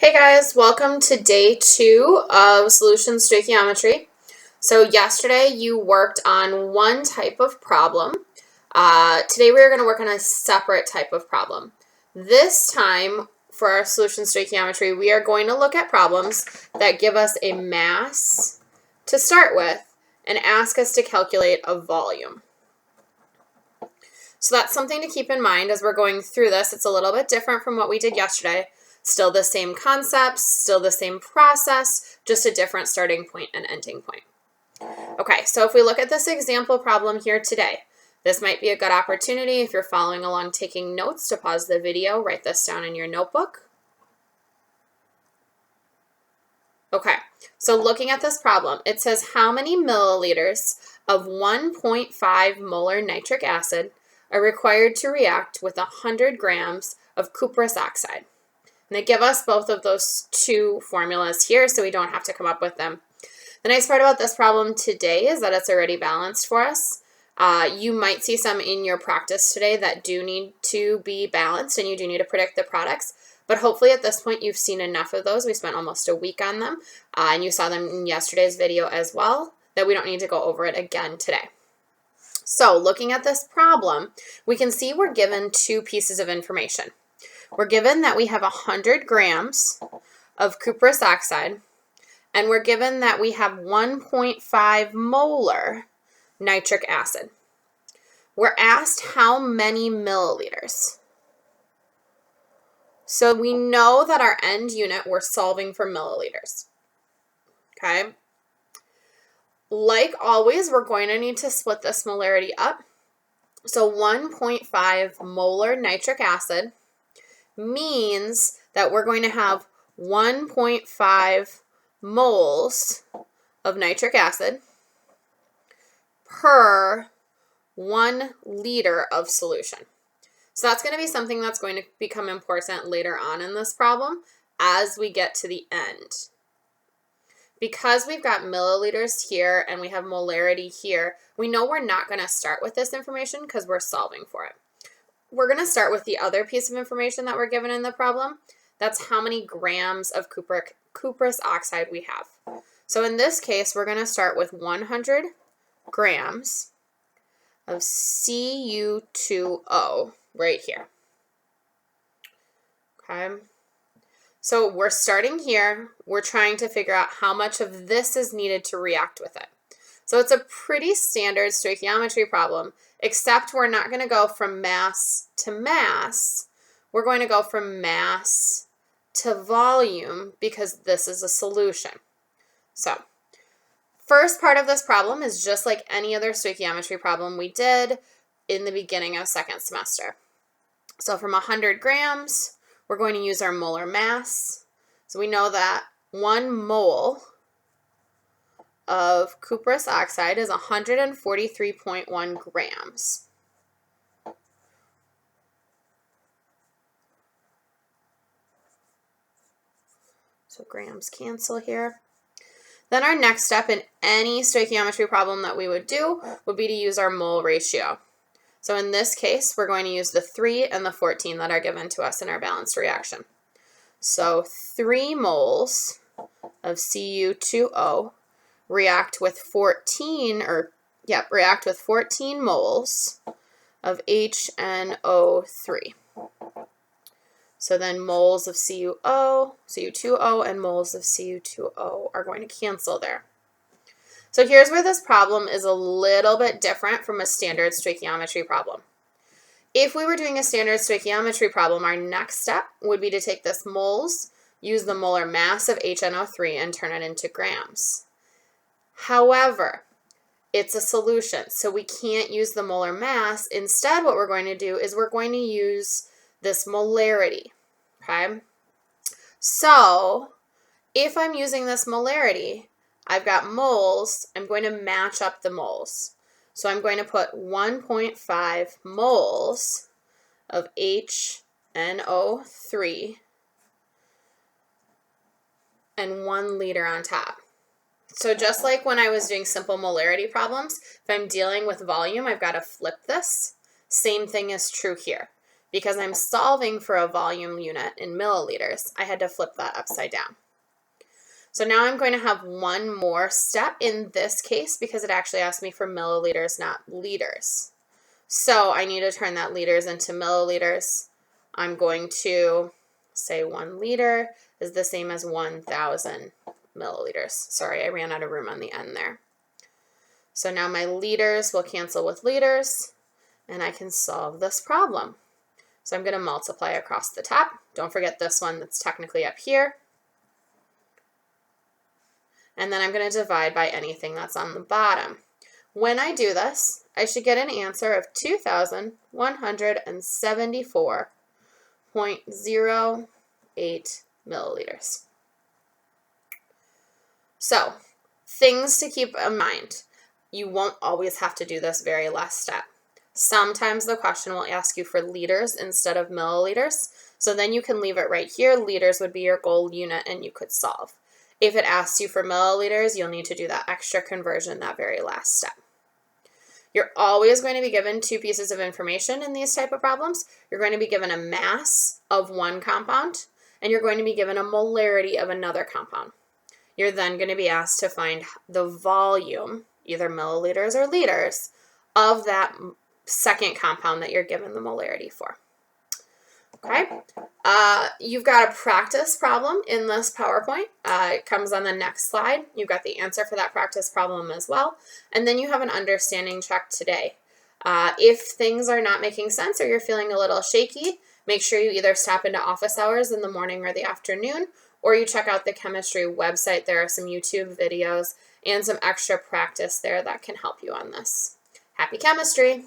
Hey guys, welcome to day 2 of solution stoichiometry. So yesterday you worked on one type of problem. Today we're going to work on a separate type of problem. This time for our solution stoichiometry, we are going to look at problems that give us a mass to start with and ask us to calculate a volume. So that's something to keep in mind as we're going through this. It's a little bit different from what we did yesterday. Still the same concepts, still the same process, just a different starting point and ending point. Okay, so if we look at this example problem here today, this might be a good opportunity if you're following along taking notes to pause the video, write this down in your notebook. Okay, so looking at this problem, it says how many milliliters of 1.5 molar nitric acid are required to react with 100 grams of cuprous oxide. And they give us both of those two formulas here, so we don't have to come up with them. The nice part about this problem today is that it's already balanced for us. You might see some in your practice today that do need to be balanced, and you do need to predict the products. But hopefully at this point you've seen enough of those. We spent almost a week on them, and you saw them in yesterday's video as well, that we don't need to go over it again today. So looking at this problem, we can see we're given two pieces of information. We're given that we have 100 grams of cuprous oxide, and we're given that we have 1.5 molar nitric acid. We're asked how many milliliters. So we know that our end unit, we're solving for milliliters. Okay? Like always, we're going to need to split this molarity up. So 1.5 molar nitric acid means that we're going to have 1.5 moles of nitric acid per 1 liter of solution. So that's going to be something that's going to become important later on in this problem as we get to the end. Because we've got milliliters here and we have molarity here, we know we're not going to start with this information because we're solving for it. We're going to start with the other piece of information that we're given in the problem. That's how many grams of cuprous oxide we have. So in this case, we're going to start with 100 grams of Cu2O right here. Okay. So we're starting here. We're trying to figure out how much of this is needed to react with it. So it's a pretty standard stoichiometry problem, except we're not going to go from mass to mass. We're going to go from mass to volume because this is a solution. So first part of this problem is just like any other stoichiometry problem we did in the beginning of second semester. So from 100 grams, we're going to use our molar mass. So we know that 1 mole of cuprous oxide is 143.1 grams. So grams cancel here. Then our next step in any stoichiometry problem that we would do would be to use our mole ratio. So in this case, we're going to use the 3 and the 14 that are given to us in our balanced reaction. So 3 moles of Cu2O react with 14 moles of HNO3. So then moles of Cu2O and moles of Cu2O are going to cancel there. So here's where this problem is a little bit different from a standard stoichiometry problem. If we were doing a standard stoichiometry problem, our next step would be to take this moles, use the molar mass of HNO3 and turn it into grams. However, it's a solution, so we can't use the molar mass. Instead, what we're going to do is we're going to use this molarity, okay? So if I'm using this molarity, I've got moles, I'm going to match up the moles. So I'm going to put 1.5 moles of HNO3 and 1 liter on top. So just like when I was doing simple molarity problems, if I'm dealing with volume, I've got to flip this. Same thing is true here. because I'm solving for a volume unit in milliliters, I had to flip that upside down. So now I'm going to have one more step in this case because it actually asked me for milliliters, not liters. So I need to turn that liters into milliliters. I'm going to say 1 liter is the same as 1,000 milliliters. Sorry, I ran out of room on the end there. So now my liters will cancel with liters, and I can solve this problem. So I'm going to multiply across the top. Don't forget this one that's technically up here. And then I'm going to divide by anything that's on the bottom. When I do this, I should get an answer of 2,174.08 milliliters. So, things to keep in mind. You won't always have to do this very last step. Sometimes the question will ask you for liters instead of milliliters, so then you can leave it right here. Liters would be your goal unit and you could solve. If it asks you for milliliters, you'll need to do that extra conversion, that very last step. You're always going to be given 2 pieces of information in these type of problems. You're going to be given a mass of one compound, and you're going to be given a molarity of another compound. You're then going to be asked to find the volume, either milliliters or liters, of that second compound that you're given the molarity for. Okay, you've got a practice problem in this PowerPoint. It comes on the next slide. You've got the answer for that practice problem as well. And then you have an understanding check today. If things are not making sense or you're feeling a little shaky, make sure you either stop into office hours in the morning or the afternoon, or you check out the chemistry website. There are some YouTube videos and some extra practice there that can help you on this. Happy chemistry!